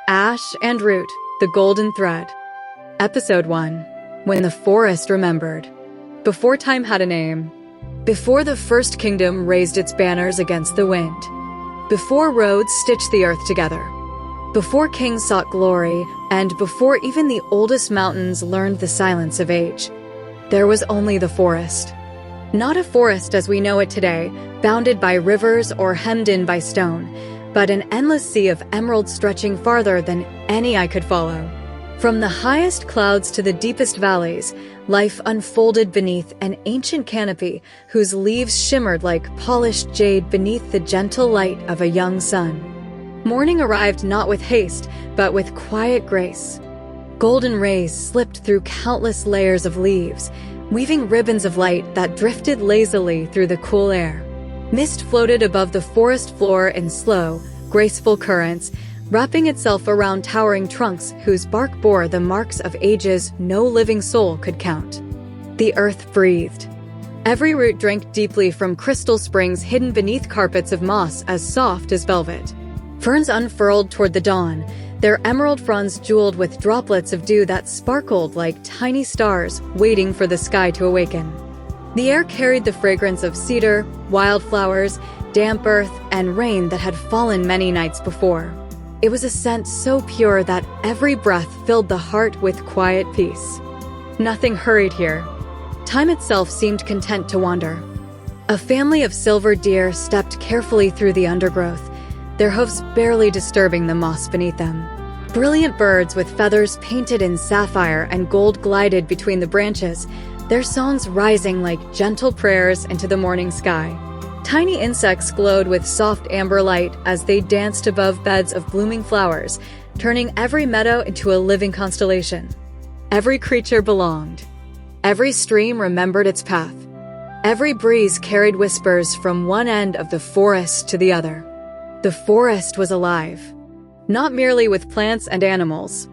Ash and Root, the Golden Thread. Episode 1. When the Forest Remembered. Before time had a name. Before the First Kingdom raised its banners against the wind. Before roads stitched the earth together. Before kings sought glory, and before even the oldest mountains learned the silence of age. There was only the forest. Not a forest as we know it today, bounded by rivers or hemmed in by stone, but an endless sea of emerald stretching farther than any eye could follow. From the highest clouds to the deepest valleys, life unfolded beneath an ancient canopy whose leaves shimmered like polished jade beneath the gentle light of a young sun. Morning arrived not with haste, but with quiet grace. Golden rays slipped through countless layers of leaves, weaving ribbons of light that drifted lazily through the cool air. Mist floated above the forest floor in slow, graceful currents, wrapping itself around towering trunks whose bark bore the marks of ages no living soul could count. The earth breathed. Every root drank deeply from crystal springs hidden beneath carpets of moss as soft as velvet. Ferns unfurled toward the dawn, their emerald fronds jeweled with droplets of dew that sparkled like tiny stars waiting for the sky to awaken. The air carried the fragrance of cedar, wildflowers, damp earth, and rain that had fallen many nights before. It was a scent so pure that every breath filled the heart with quiet peace. Nothing hurried here. Time itself seemed content to wander. A family of silver deer stepped carefully through the undergrowth, their hoofs barely disturbing the moss beneath them. Brilliant birds with feathers painted in sapphire and gold glided between the branches, their songs rising like gentle prayers into the morning sky. Tiny insects glowed with soft amber light as they danced above beds of blooming flowers, turning every meadow into a living constellation. Every creature belonged. Every stream remembered its path. Every breeze carried whispers from one end of the forest to the other. The forest was alive, not merely with plants and animals,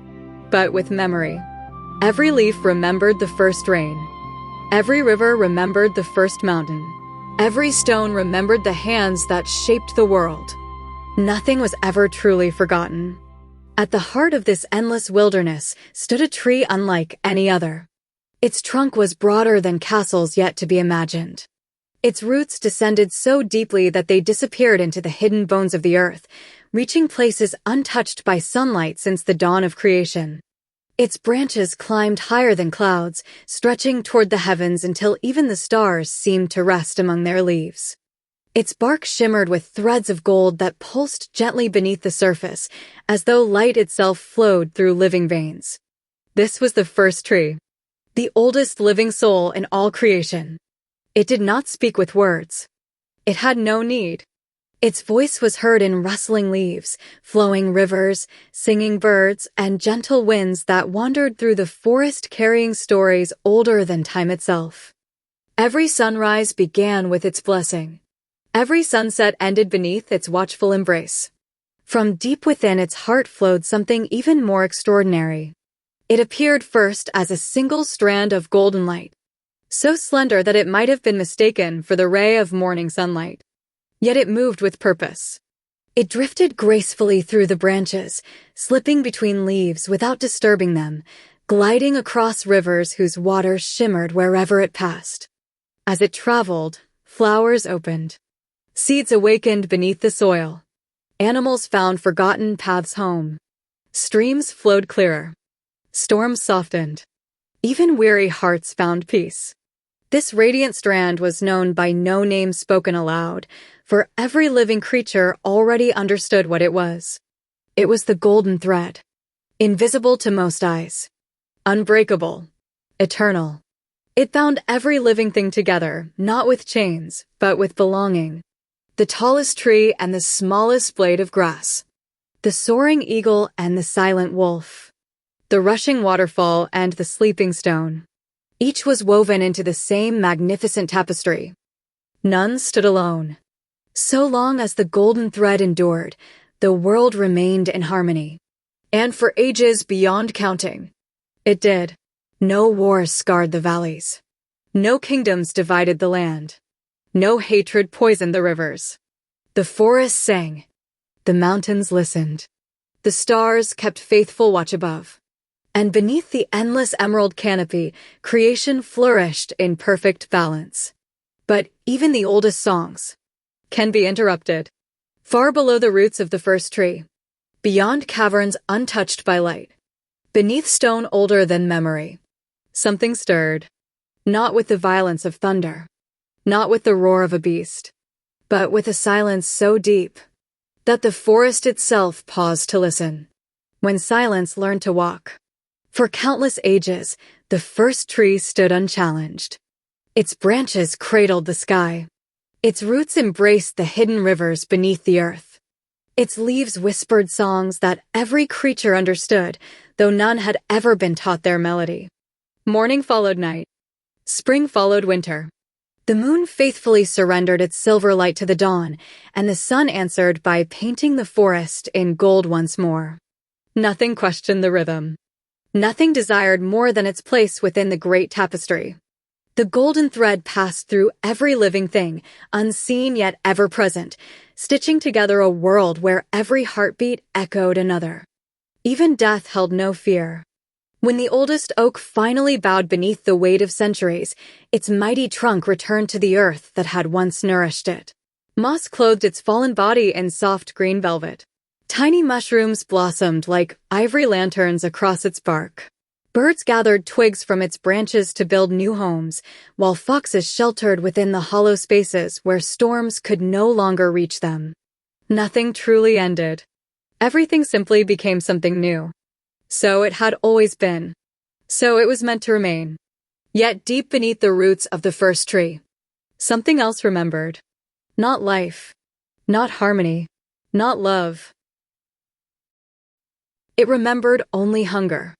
but with memory. Every leaf remembered the first rain. Every river remembered the first mountain. Every stone remembered the hands that shaped the world. Nothing was ever truly forgotten. At the heart of this endless wilderness stood a tree unlike any other. Its trunk was broader than castles yet to be imagined. Its roots descended so deeply that they disappeared into the hidden bones of the earth, reaching places untouched by sunlight since the dawn of creation. Its branches climbed higher than clouds, stretching toward the heavens until even the stars seemed to rest among their leaves. Its bark shimmered with threads of gold that pulsed gently beneath the surface, as though light itself flowed through living veins. This was the first tree, the oldest living soul in all creation. It did not speak with words. It had no need. Its voice was heard in rustling leaves, flowing rivers, singing birds, and gentle winds that wandered through the forest carrying stories older than time itself. Every sunrise began with its blessing. Every sunset ended beneath its watchful embrace. From deep within its heart flowed something even more extraordinary. It appeared first as a single strand of golden light, so slender that it might have been mistaken for the ray of morning sunlight. Yet it moved with purpose. It drifted gracefully through the branches, slipping between leaves without disturbing them, gliding across rivers whose waters shimmered wherever it passed. As it traveled, flowers opened. Seeds awakened beneath the soil. Animals found forgotten paths home. Streams flowed clearer. Storms softened. Even weary hearts found peace. This radiant strand was known by no name spoken aloud, for every living creature already understood what it was. It was the golden thread, invisible to most eyes, unbreakable, eternal. It bound every living thing together, not with chains, but with belonging. The tallest tree and the smallest blade of grass, the soaring eagle and the silent wolf, the rushing waterfall and the sleeping stone. Each was woven into the same magnificent tapestry. None stood alone. So long as the golden thread endured, the world remained in harmony. And for ages beyond counting, it did. No wars scarred the valleys. No kingdoms divided the land. No hatred poisoned the rivers. The forests sang. The mountains listened. The stars kept faithful watch above. And beneath the endless emerald canopy, creation flourished in perfect balance. But even the oldest songs can be interrupted. Far below the roots of the first tree, beyond caverns untouched by light, beneath stone older than memory, something stirred, not with the violence of thunder, not with the roar of a beast, but with a silence so deep that the forest itself paused to listen. When silence learned to walk. For countless ages, the first tree stood unchallenged. Its branches cradled the sky. Its roots embraced the hidden rivers beneath the earth. Its leaves whispered songs that every creature understood, though none had ever been taught their melody. Morning followed night. Spring followed winter. The moon faithfully surrendered its silver light to the dawn, and the sun answered by painting the forest in gold once more. Nothing questioned the rhythm. Nothing desired more than its place within the great tapestry. The golden thread passed through every living thing, unseen yet ever present, stitching together a world where every heartbeat echoed another. Even death held no fear. When the oldest oak finally bowed beneath the weight of centuries, its mighty trunk returned to the earth that had once nourished it. Moss clothed its fallen body in soft green velvet. Tiny mushrooms blossomed like ivory lanterns across its bark. Birds gathered twigs from its branches to build new homes, while foxes sheltered within the hollow spaces where storms could no longer reach them. Nothing truly ended. Everything simply became something new. So it had always been. So it was meant to remain. Yet deep beneath the roots of the first tree, something else remembered. Not life. Not harmony. Not love. It remembered only hunger.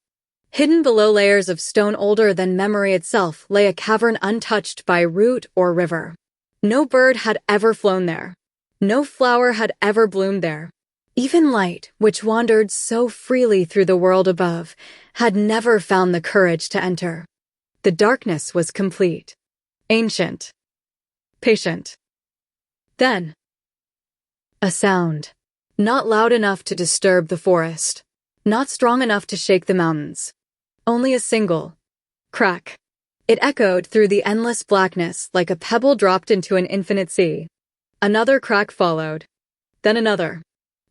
Hidden below layers of stone older than memory itself lay a cavern untouched by root or river. No bird had ever flown there. No flower had ever bloomed there. Even light, which wandered so freely through the world above, had never found the courage to enter. The darkness was complete. Ancient. Patient. Then, a sound. Not loud enough to disturb the forest. Not strong enough to shake the mountains. Only a single crack. It echoed through the endless blackness like a pebble dropped into an infinite sea. Another crack followed. Then another.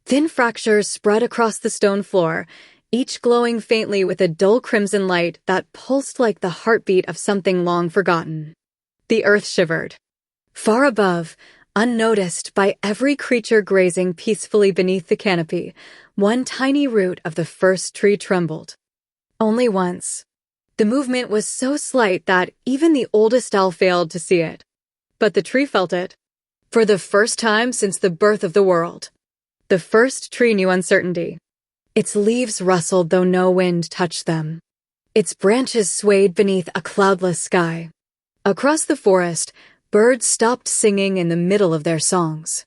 Thin fractures spread across the stone floor, each glowing faintly with a dull crimson light that pulsed like the heartbeat of something long forgotten. The earth shivered. Far above, unnoticed by every creature grazing peacefully beneath the canopy, one tiny root of the first tree trembled. Only once. The movement was so slight that even the oldest owl failed to see it. But the tree felt it. For the first time since the birth of the world. The first tree knew uncertainty. Its leaves rustled though no wind touched them. Its branches swayed beneath a cloudless sky. Across the forest, birds stopped singing in the middle of their songs.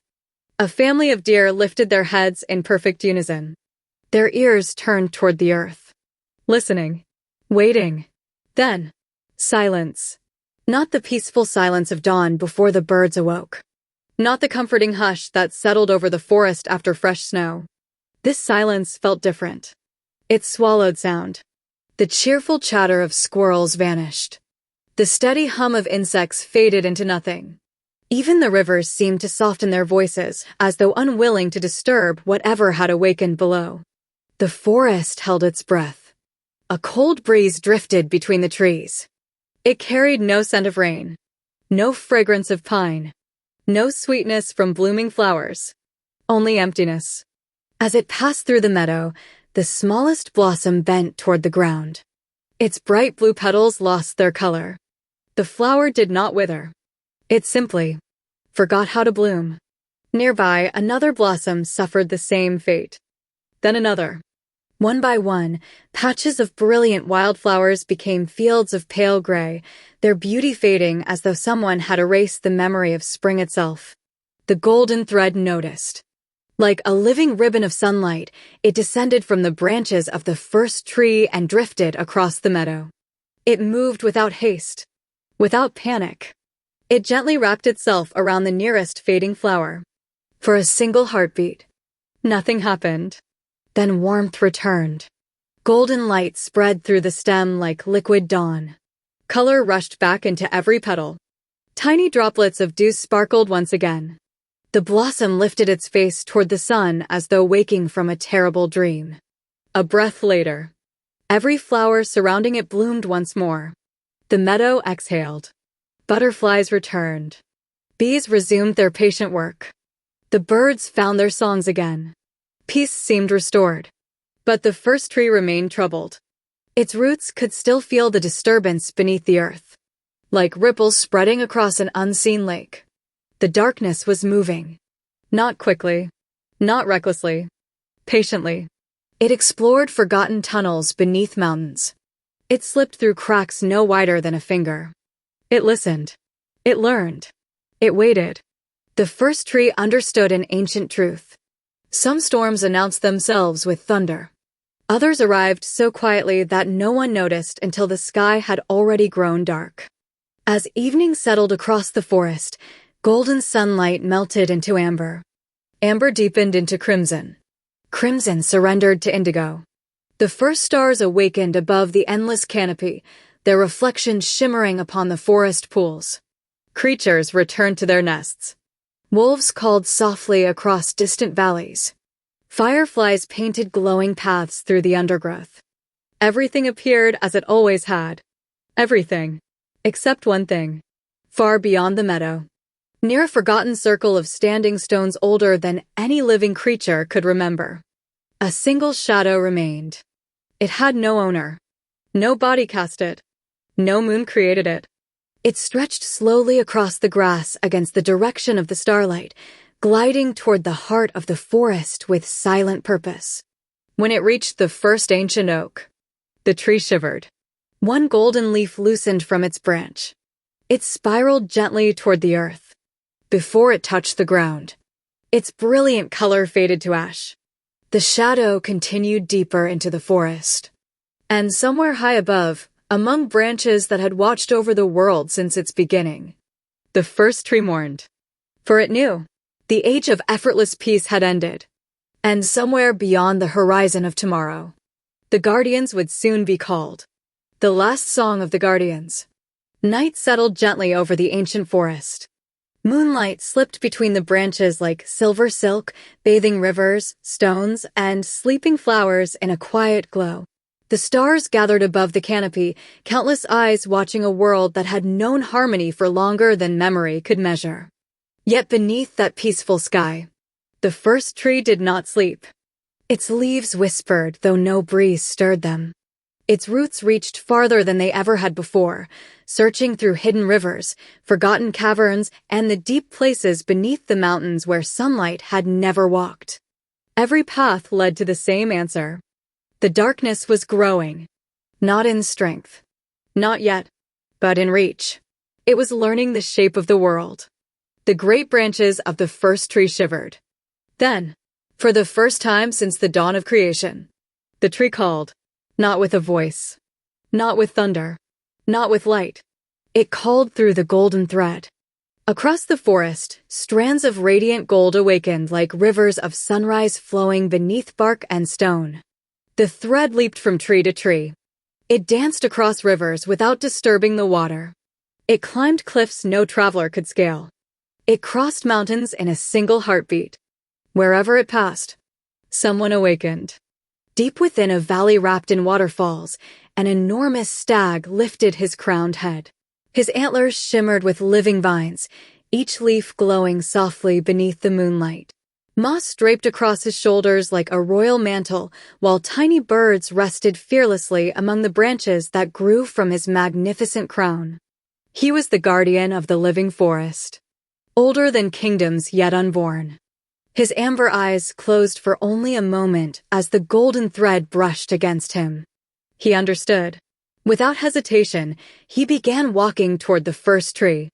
A family of deer lifted their heads in perfect unison. Their ears turned toward the earth. Listening. Waiting. Then, silence. Not the peaceful silence of dawn before the birds awoke. Not the comforting hush that settled over the forest after fresh snow. This silence felt different. It swallowed sound. The cheerful chatter of squirrels vanished. The steady hum of insects faded into nothing. Even the rivers seemed to soften their voices, as though unwilling to disturb whatever had awakened below. The forest held its breath. A cold breeze drifted between the trees. It carried no scent of rain, no fragrance of pine, no sweetness from blooming flowers, only emptiness. As it passed through the meadow, the smallest blossom bent toward the ground. Its bright blue petals lost their color. The flower did not wither. It simply forgot how to bloom. Nearby, another blossom suffered the same fate. Then another. One by one, patches of brilliant wildflowers became fields of pale gray, their beauty fading as though someone had erased the memory of spring itself. The golden thread noticed. Like a living ribbon of sunlight, it descended from the branches of the first tree and drifted across the meadow. It moved without haste, without panic. It gently wrapped itself around the nearest fading flower. For a single heartbeat, nothing happened. Then warmth returned. Golden light spread through the stem like liquid dawn. Color rushed back into every petal. Tiny droplets of dew sparkled once again. The blossom lifted its face toward the sun as though waking from a terrible dream. A breath later, every flower surrounding it bloomed once more. The meadow exhaled. Butterflies returned. Bees resumed their patient work. The birds found their songs again. Peace seemed restored. But the first tree remained troubled. Its roots could still feel the disturbance beneath the earth. Like ripples spreading across an unseen lake. The darkness was moving. Not quickly. Not recklessly. Patiently. It explored forgotten tunnels beneath mountains. It slipped through cracks no wider than a finger. It listened. It learned. It waited. The first tree understood an ancient truth. Some storms announced themselves with thunder. Others arrived so quietly that no one noticed until the sky had already grown dark. As evening settled across the forest, golden sunlight melted into amber. Amber deepened into crimson. Crimson surrendered to indigo. The first stars awakened above the endless canopy, their reflections shimmering upon the forest pools. Creatures returned to their nests. Wolves called softly across distant valleys. Fireflies painted glowing paths through the undergrowth. Everything appeared as it always had. Everything. Except one thing. Far beyond the meadow. Near a forgotten circle of standing stones older than any living creature could remember. A single shadow remained. It had no owner. No body cast it. No moon created it. It stretched slowly across the grass against the direction of the starlight, gliding toward the heart of the forest with silent purpose. When it reached the first ancient oak, the tree shivered. One golden leaf loosened from its branch. It spiraled gently toward the earth. Before it touched the ground, its brilliant color faded to ash. The shadow continued deeper into the forest. And somewhere high above, among branches that had watched over the world since its beginning, the first tree mourned. For it knew, the age of effortless peace had ended. And somewhere beyond the horizon of tomorrow, the guardians would soon be called. The last song of the guardians. Night settled gently over the ancient forest. Moonlight slipped between the branches like silver silk, bathing rivers, stones, and sleeping flowers in a quiet glow. The stars gathered above the canopy, countless eyes watching a world that had known harmony for longer than memory could measure. Yet beneath that peaceful sky, the first tree did not sleep. Its leaves whispered, though no breeze stirred them. Its roots reached farther than they ever had before, searching through hidden rivers, forgotten caverns, and the deep places beneath the mountains where sunlight had never walked. Every path led to the same answer. The darkness was growing. Not in strength. Not yet, but in reach. It was learning the shape of the world. The great branches of the first tree shivered. Then, for the first time since the dawn of creation, the tree called. Not with a voice. Not with thunder. Not with light. It called through the golden thread. Across the forest, strands of radiant gold awakened like rivers of sunrise flowing beneath bark and stone. The thread leaped from tree to tree. It danced across rivers without disturbing the water. It climbed cliffs no traveler could scale. It crossed mountains in a single heartbeat. Wherever it passed, someone awakened. Deep within a valley wrapped in waterfalls, an enormous stag lifted his crowned head. His antlers shimmered with living vines, each leaf glowing softly beneath the moonlight. Moss draped across his shoulders like a royal mantle, while tiny birds rested fearlessly among the branches that grew from his magnificent crown. He was the guardian of the living forest, older than kingdoms yet unborn. His amber eyes closed for only a moment as the golden thread brushed against him. He understood. Without hesitation, he began walking toward the first tree.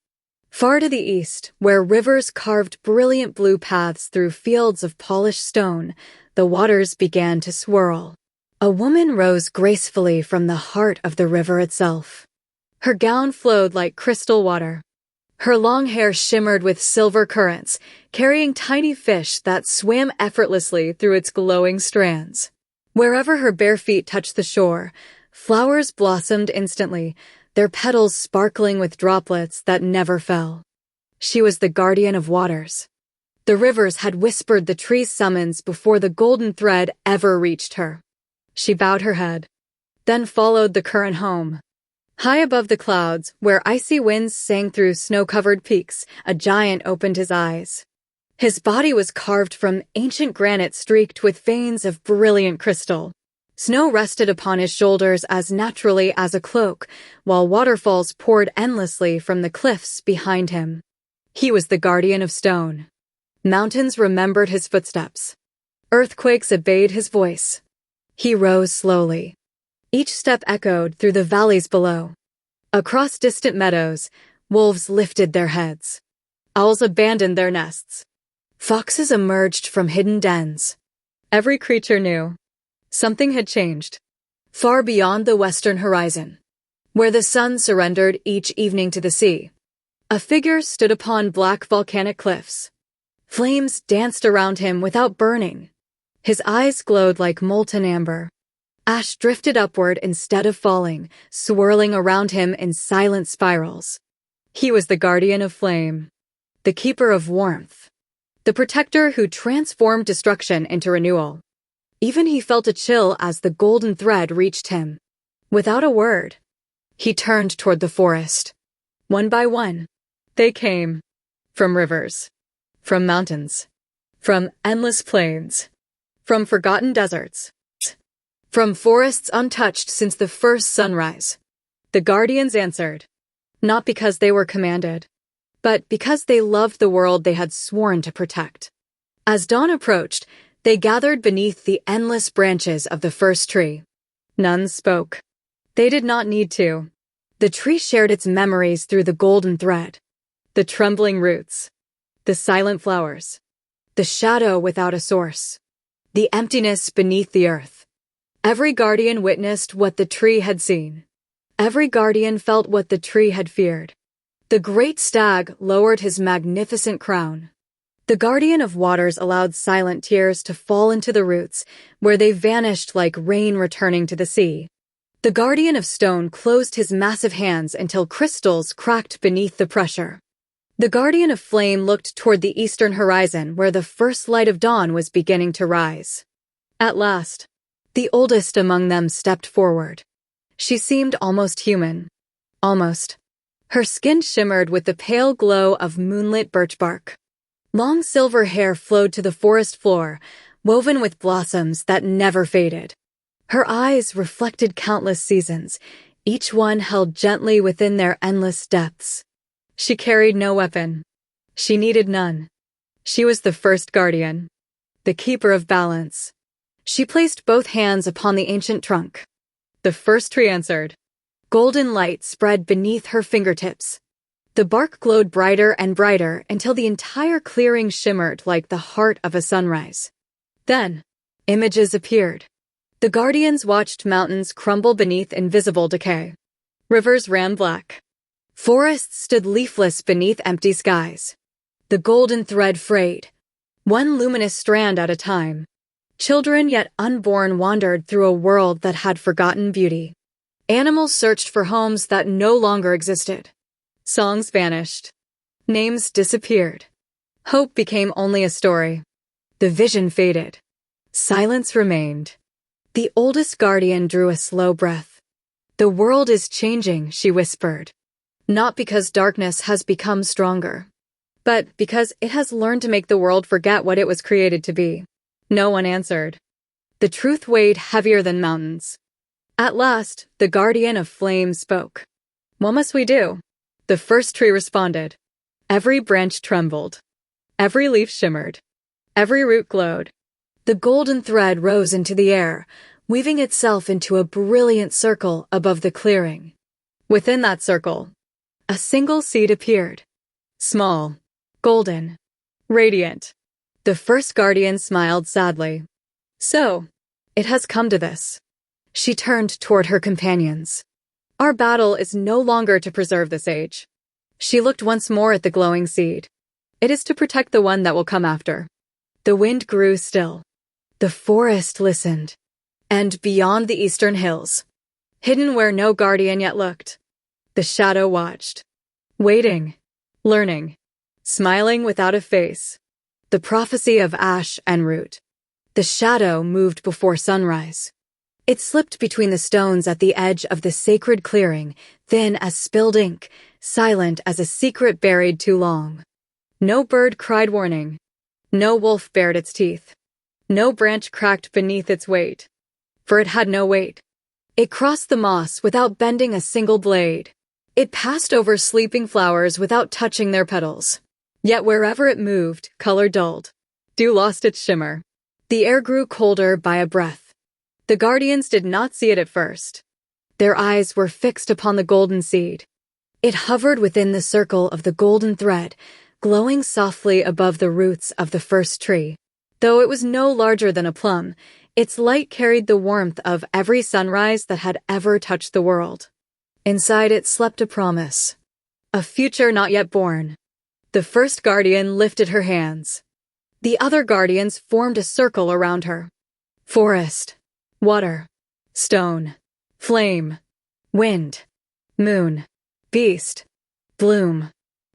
Far to the east, where rivers carved brilliant blue paths through fields of polished stone, the waters began to swirl. A woman rose gracefully from the heart of the river itself. Her gown flowed like crystal water. Her long hair shimmered with silver currents, carrying tiny fish that swam effortlessly through its glowing strands. Wherever her bare feet touched the shore, flowers blossomed instantly, their petals sparkling with droplets that never fell. She was the guardian of waters. The rivers had whispered the tree's summons before the golden thread ever reached her. She bowed her head, then followed the current home. High above the clouds, where icy winds sang through snow-covered peaks, a giant opened his eyes. His body was carved from ancient granite streaked with veins of brilliant crystal. Snow rested upon his shoulders as naturally as a cloak, while waterfalls poured endlessly from the cliffs behind him. He was the guardian of stone. Mountains remembered his footsteps. Earthquakes obeyed his voice. He rose slowly. Each step echoed through the valleys below. Across distant meadows, wolves lifted their heads. Owls abandoned their nests. Foxes emerged from hidden dens. Every creature knew something had changed. Far beyond the western horizon, where the sun surrendered each evening to the sea, a figure stood upon black volcanic cliffs. Flames danced around him without burning. His eyes glowed like molten amber. Ash drifted upward instead of falling, swirling around him in silent spirals. He was the guardian of flame, the keeper of warmth, the protector who transformed destruction into renewal. Even he felt a chill as the golden thread reached him. Without a word, he turned toward the forest. One by one, they came. From rivers, from mountains, from endless plains, from forgotten deserts, from forests untouched since the first sunrise. The guardians answered, not because they were commanded, but because they loved the world they had sworn to protect. As dawn approached, they gathered beneath the endless branches of the first tree. None spoke. They did not need to. The tree shared its memories through the golden thread. The trembling roots, the silent flowers, the shadow without a source, the emptiness beneath the earth. Every guardian witnessed what the tree had seen. Every guardian felt what the tree had feared. The great stag lowered his magnificent crown. The guardian of waters allowed silent tears to fall into the roots, where they vanished like rain returning to the sea. The guardian of stone closed his massive hands until crystals cracked beneath the pressure. The guardian of flame looked toward the eastern horizon, where the first light of dawn was beginning to rise. At last, the oldest among them stepped forward. She seemed almost human. Almost. Her skin shimmered with the pale glow of moonlit birch bark. Long silver hair flowed to the forest floor, woven with blossoms that never faded. Her eyes reflected countless seasons, each one held gently within their endless depths. She carried no weapon. She needed none. She was the first guardian, the keeper of balance. She placed both hands upon the ancient trunk. The first tree answered. Golden light spread beneath her fingertips. The bark glowed brighter and brighter until the entire clearing shimmered like the heart of a sunrise. Then, images appeared. The guardians watched mountains crumble beneath invisible decay. Rivers ran black. Forests stood leafless beneath empty skies. The golden thread frayed, one luminous strand at a time. Children yet unborn wandered through a world that had forgotten beauty. Animals searched for homes that no longer existed. Songs vanished. Names disappeared. Hope became only a story. The vision faded. Silence remained. The oldest guardian drew a slow breath. The world is changing, she whispered. Not because darkness has become stronger, but because it has learned to make the world forget what it was created to be. No one answered. The truth weighed heavier than mountains. At last, the guardian of flame spoke. What must we do? The first tree responded. Every branch trembled. Every leaf shimmered. Every root glowed. The golden thread rose into the air, weaving itself into a brilliant circle above the clearing. Within that circle, a single seed appeared. Small, golden, radiant. The first guardian smiled sadly. So, it has come to this. She turned toward her companions. Our battle is no longer to preserve this age. She looked once more at the glowing seed. It is to protect the one that will come after. The wind grew still. The forest listened. And beyond the eastern hills, hidden where no guardian yet looked, the shadow watched. Waiting, learning, smiling without a face. The prophecy of ash and root. The shadow moved before sunrise. It slipped between the stones at the edge of the sacred clearing, thin as spilled ink, silent as a secret buried too long. No bird cried warning. No wolf bared its teeth. No branch cracked beneath its weight. For it had no weight. It crossed the moss without bending a single blade. It passed over sleeping flowers without touching their petals. Yet wherever it moved, color dulled. Dew lost its shimmer. The air grew colder by a breath. The guardians did not see it at first. Their eyes were fixed upon the golden seed. It hovered within the circle of the golden thread, glowing softly above the roots of the first tree. Though it was no larger than a plum, its light carried the warmth of every sunrise that had ever touched the world. Inside it slept a promise. A future not yet born. The first guardian lifted her hands. The other guardians formed a circle around her. Forest, water, stone, flame, wind, moon, beast, bloom.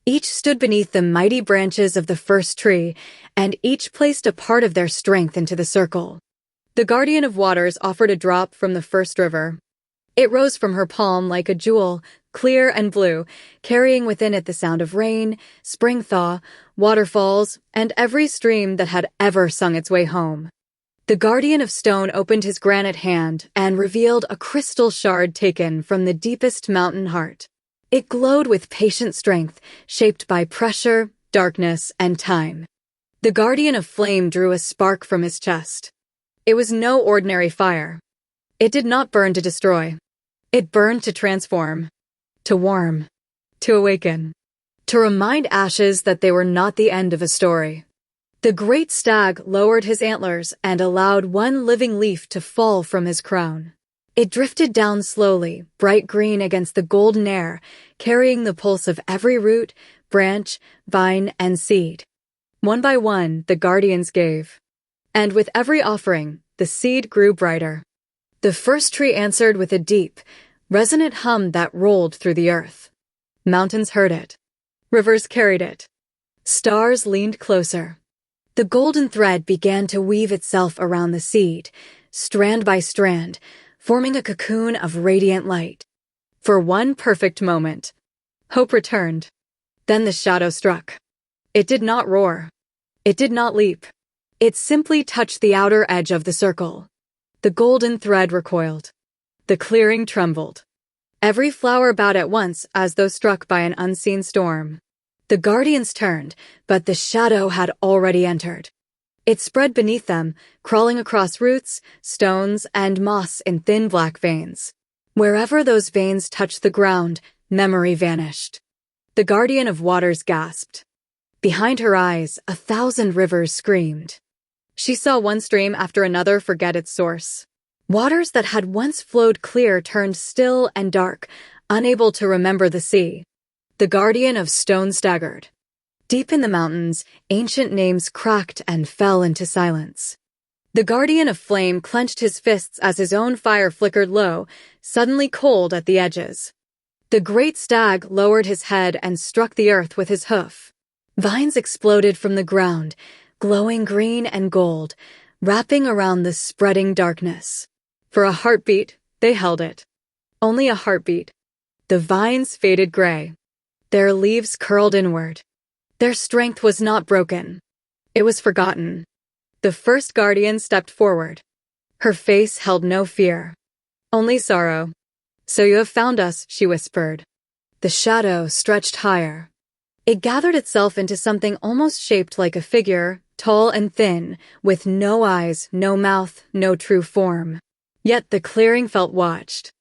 Each stood beneath the mighty branches of the first tree, and each placed a part of their strength into the circle. The guardian of waters offered a drop from the first river. It rose from her palm like a jewel, clear and blue, carrying within it the sound of rain, spring thaw, waterfalls, and every stream that had ever sung its way home. The guardian of stone opened his granite hand and revealed a crystal shard taken from the deepest mountain heart. It glowed with patient strength, shaped by pressure, darkness, and time. The guardian of flame drew a spark from his chest. It was no ordinary fire. It did not burn to destroy. It burned to transform, to warm, to awaken, to remind ashes that they were not the end of a story. The great stag lowered his antlers and allowed one living leaf to fall from his crown. It drifted down slowly, bright green against the golden air, carrying the pulse of every root, branch, vine, and seed. One by one, the guardians gave. And with every offering, the seed grew brighter. The first tree answered with a deep, resonant hum that rolled through the earth. Mountains heard it. Rivers carried it. Stars leaned closer. The golden thread began to weave itself around the seed, strand by strand, forming a cocoon of radiant light. For one perfect moment, hope returned. Then the shadow struck. It did not roar. It did not leap. It simply touched the outer edge of the circle. The golden thread recoiled. The clearing trembled. Every flower bowed at once as though struck by an unseen storm. The guardians turned, but the shadow had already entered. It spread beneath them, crawling across roots, stones, and moss in thin black veins. Wherever those veins touched the ground, memory vanished. The guardian of waters gasped. Behind her eyes, 1,000 rivers screamed. She saw one stream after another forget its source. Waters that had once flowed clear turned still and dark, unable to remember the sea. The guardian of stone staggered. Deep in the mountains, ancient names cracked and fell into silence. The guardian of flame clenched his fists as his own fire flickered low, suddenly cold at the edges. The great stag lowered his head and struck the earth with his hoof. Vines exploded from the ground, glowing green and gold, wrapping around the spreading darkness. For a heartbeat, they held it. Only a heartbeat. The vines faded gray. Their leaves curled inward. Their strength was not broken. It was forgotten. The first guardian stepped forward. Her face held no fear. Only sorrow. "So you have found us," she whispered. The shadow stretched higher. It gathered itself into something almost shaped like a figure, tall and thin, with no eyes, no mouth, no true form. Yet the clearing felt watched.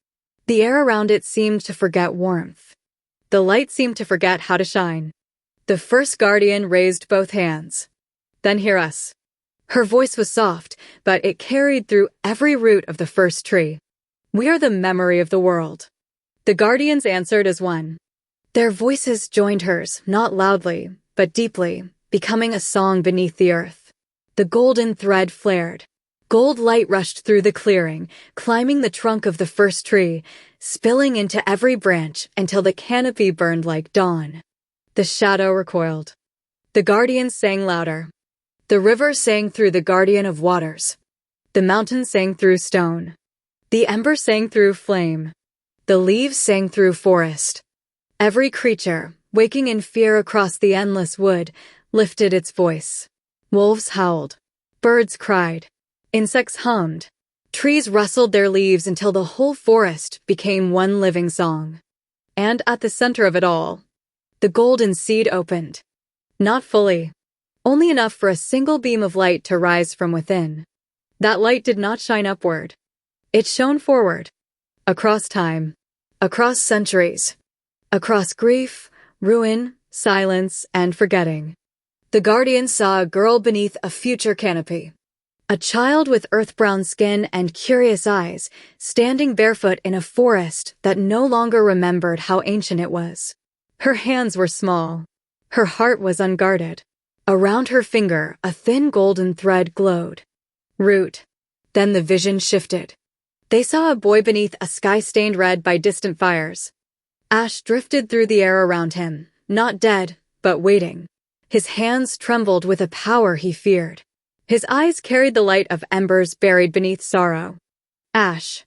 The air around it seemed to forget warmth. The light seemed to forget how to shine. The first guardian raised both hands. "Then hear us." Her voice was soft, but it carried through every root of the first tree. "We are the memory of the world." The guardians answered as one. Their voices joined hers, not loudly, but deeply, becoming a song beneath the earth. The golden thread flared. Gold light rushed through the clearing, climbing the trunk of the first tree, spilling into every branch until the canopy burned like dawn. The shadow recoiled. The guardians sang louder. The river sang through the guardian of waters. The mountain sang through stone. The ember sang through flame. The leaves sang through forest. Every creature, waking in fear across the endless wood, lifted its voice. Wolves howled. Birds cried. Insects hummed. Trees rustled their leaves until the whole forest became one living song. And at the center of it all, the golden seed opened. Not fully. Only enough for a single beam of light to rise from within. That light did not shine upward. It shone forward. Across time. Across centuries. Across grief, ruin, silence, and forgetting. The guardian saw a girl beneath a future canopy. A child with earth-brown skin and curious eyes, standing barefoot in a forest that no longer remembered how ancient it was. Her hands were small. Her heart was unguarded. Around her finger, a thin golden thread glowed. Root. Then the vision shifted. They saw a boy beneath a sky stained red by distant fires. Ash drifted through the air around him, not dead, but waiting. His hands trembled with a power he feared. His eyes carried the light of embers buried beneath sorrow. Ash.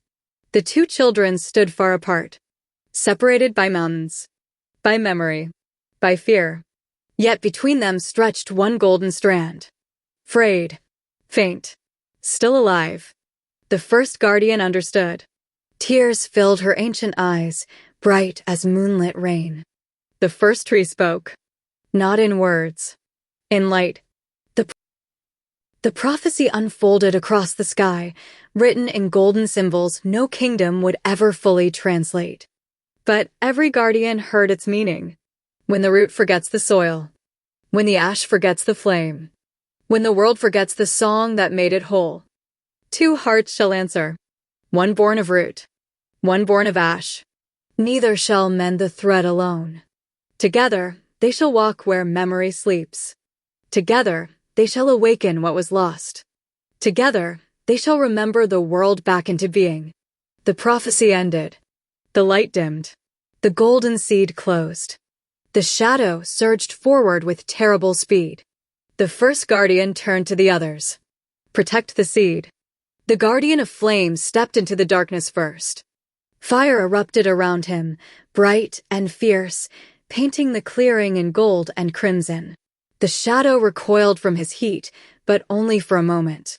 The two children stood far apart, separated by mountains, by memory, by fear. Yet between them stretched one golden strand. Frayed, faint, still alive. The first guardian understood. Tears filled her ancient eyes, bright as moonlit rain. The first tree spoke. Not in words. In light. The prophecy unfolded across the sky, written in golden symbols no kingdom would ever fully translate. But every guardian heard its meaning. When the root forgets the soil. When the ash forgets the flame. When the world forgets the song that made it whole. Two hearts shall answer. One born of root. One born of ash. Neither shall mend the thread alone. Together, they shall walk where memory sleeps. Together, they shall awaken what was lost. Together, they shall remember the world back into being. The prophecy ended. The light dimmed. The golden seed closed. The shadow surged forward with terrible speed. The first guardian turned to the others. Protect the seed. The guardian of flame stepped into the darkness first. Fire erupted around him, bright and fierce, painting the clearing in gold and crimson. The shadow recoiled from his heat, but only for a moment.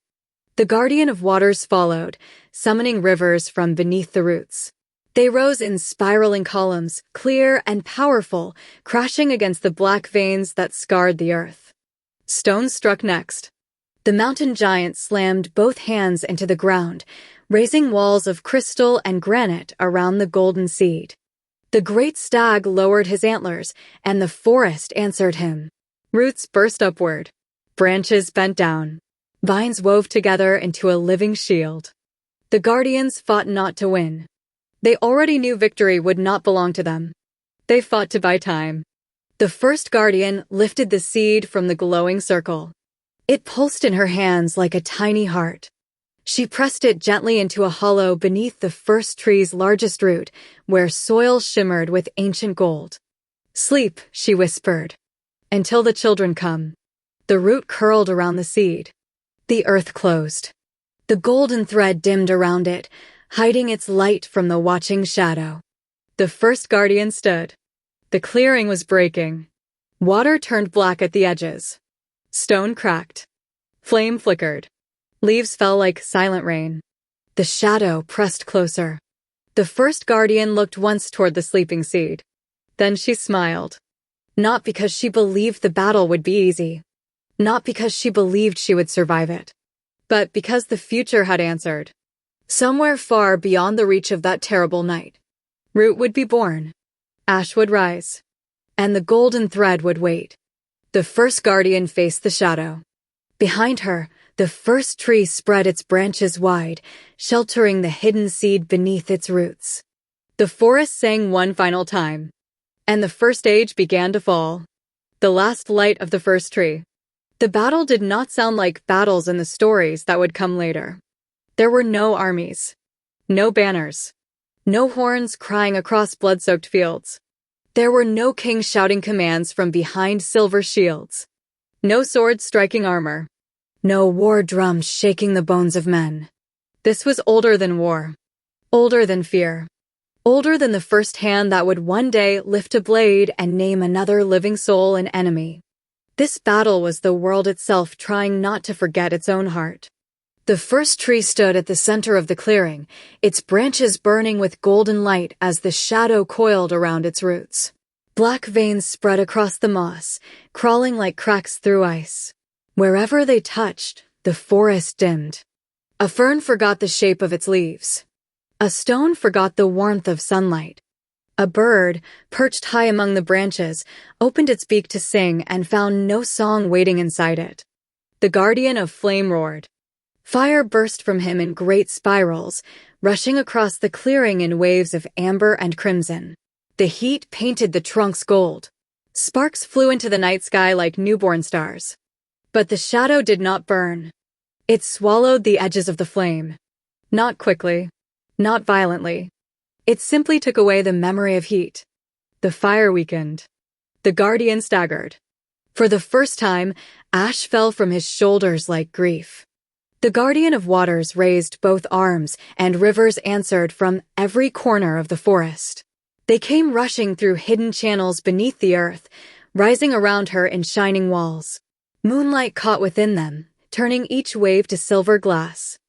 The guardian of waters followed, summoning rivers from beneath the roots. They rose in spiraling columns, clear and powerful, crashing against the black veins that scarred the earth. Stones struck next. The mountain giant slammed both hands into the ground, raising walls of crystal and granite around the golden seed. The great stag lowered his antlers, and the forest answered him. Roots burst upward. Branches bent down. Vines wove together into a living shield. The guardians fought not to win. They already knew victory would not belong to them. They fought to buy time. The first guardian lifted the seed from the glowing circle. It pulsed in her hands like a tiny heart. She pressed it gently into a hollow beneath the first tree's largest root, where soil shimmered with ancient gold. Sleep, she whispered. Until the children come. The root curled around the seed. The earth closed. The golden thread dimmed around it, hiding its light from the watching shadow. The first guardian stood. The clearing was breaking. Water turned black at the edges. Stone cracked. Flame flickered. Leaves fell like silent rain. The shadow pressed closer. The first guardian looked once toward the sleeping seed. Then she smiled. Not because she believed the battle would be easy. Not because she believed she would survive it. But because the future had answered. Somewhere far beyond the reach of that terrible night. Root would be born. Ash would rise. And the golden thread would wait. The first guardian faced the shadow. Behind her, the first tree spread its branches wide, sheltering the hidden seed beneath its roots. The forest sang one final time. and the first age began to fall. The last light of the first tree. The battle did not sound like battles in the stories that would come later. There were no armies, no banners, no horns crying across blood-soaked fields. There were no kings shouting commands from behind silver shields, no swords striking armor, no war drums shaking the bones of men. This was older than war, older than fear, older than the first hand that would one day lift a blade and name another living soul an enemy. This battle was the world itself trying not to forget its own heart. The first tree stood at the center of the clearing, its branches burning with golden light as the shadow coiled around its roots. Black veins spread across the moss, crawling like cracks through ice. Wherever they touched, the forest dimmed. A fern forgot the shape of its leaves. A stone forgot the warmth of sunlight. A bird, perched high among the branches, opened its beak to sing and found no song waiting inside it. The guardian of flame roared. Fire burst from him in great spirals, rushing across the clearing in waves of amber and crimson. The heat painted the trunks gold. Sparks flew into the night sky like newborn stars. But the shadow did not burn. It swallowed the edges of the flame. Not quickly, not violently. It simply took away the memory of heat. The fire weakened. The guardian staggered. For the first time, ash fell from his shoulders like grief. The guardian of waters raised both arms, and rivers answered from every corner of the forest. They came rushing through hidden channels beneath the earth, rising around her in shining walls. Moonlight caught within them, turning each wave to silver glass.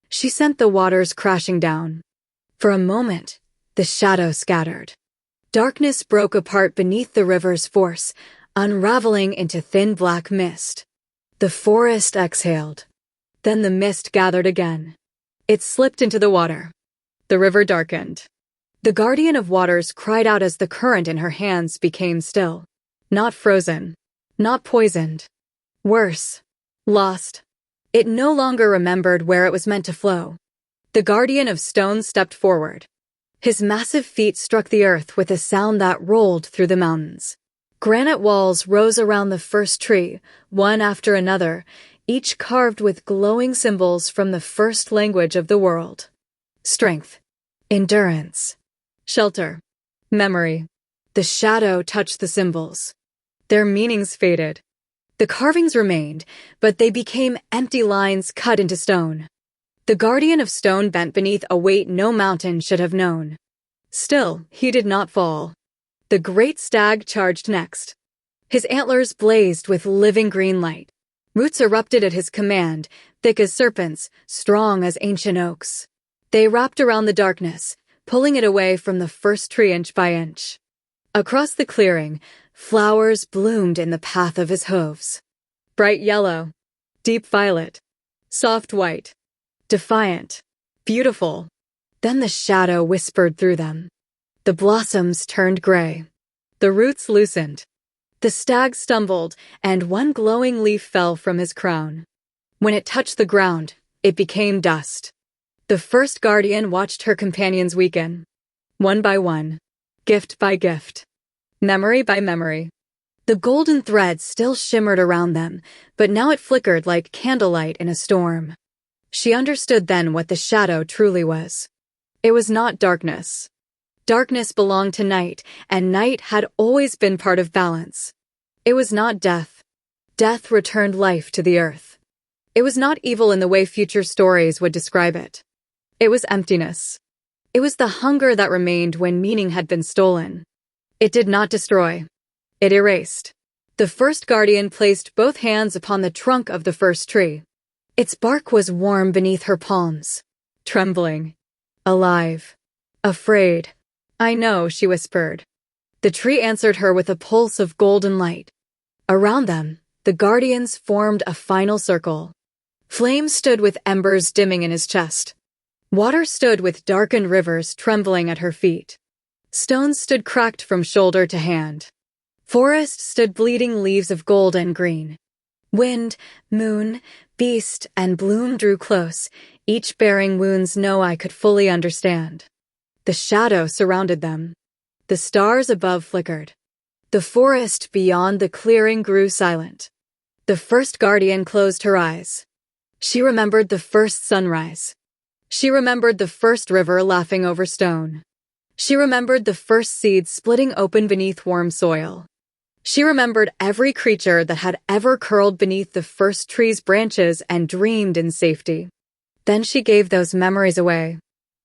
She sent the waters crashing down. For a moment, the shadow scattered. Darkness broke apart beneath the river's force, unraveling into thin black mist. The forest exhaled. Then the mist gathered again. It slipped into the water. The river darkened. The guardian of waters cried out as the current in her hands became still. Not frozen. Not poisoned. Worse. Lost. It no longer remembered where it was meant to flow. The guardian of stone stepped forward. His massive feet struck the earth with a sound that rolled through the mountains. Granite walls rose around the first tree, one after another, each carved with glowing symbols from the first language of the world. Strength, endurance, shelter, memory. The shadow touched the symbols. Their meanings faded. The carvings remained, but they became empty lines cut into stone. The guardian of stone bent beneath a weight no mountain should have known. Still, he did not fall. The great stag charged next. His antlers blazed with living green light. Roots erupted at his command, thick as serpents, strong as ancient oaks. They wrapped around the darkness, pulling it away from the first tree inch by inch. Across the clearing, flowers bloomed in the path of his hooves. Bright yellow, deep violet, soft white, defiant, beautiful. Then the shadow whispered through them. The blossoms turned gray. The roots loosened. The stag stumbled, and one glowing leaf fell from his crown. When it touched the ground, it became dust. The first guardian watched her companions weaken. One by one, gift by gift, memory by memory. The golden thread still shimmered around them, but now it flickered like candlelight in a storm. She understood then what the shadow truly was. It was not darkness. Darkness belonged to night, and night had always been part of balance. It was not death. Death returned life to the earth. It was not evil in the way future stories would describe it. It was emptiness. It was the hunger that remained when meaning had been stolen. It did not destroy. It erased. The first guardian placed both hands upon the trunk of the first tree. Its bark was warm beneath her palms, trembling, alive, afraid. "I know," she whispered. The tree answered her with a pulse of golden light. Around them, the guardians formed a final circle. Flame stood with embers dimming in his chest. Water stood with darkened rivers trembling at her feet. Stones stood cracked from shoulder to hand. Forest stood bleeding leaves of gold and green. Wind, moon, beast, and bloom drew close, each bearing wounds no eye could fully understand. The shadow surrounded them. The stars above flickered. The forest beyond the clearing grew silent. The first guardian closed her eyes. She remembered the first sunrise. She remembered the first river laughing over stone. She remembered the first seeds splitting open beneath warm soil. She remembered every creature that had ever curled beneath the first tree's branches and dreamed in safety. Then she gave those memories away.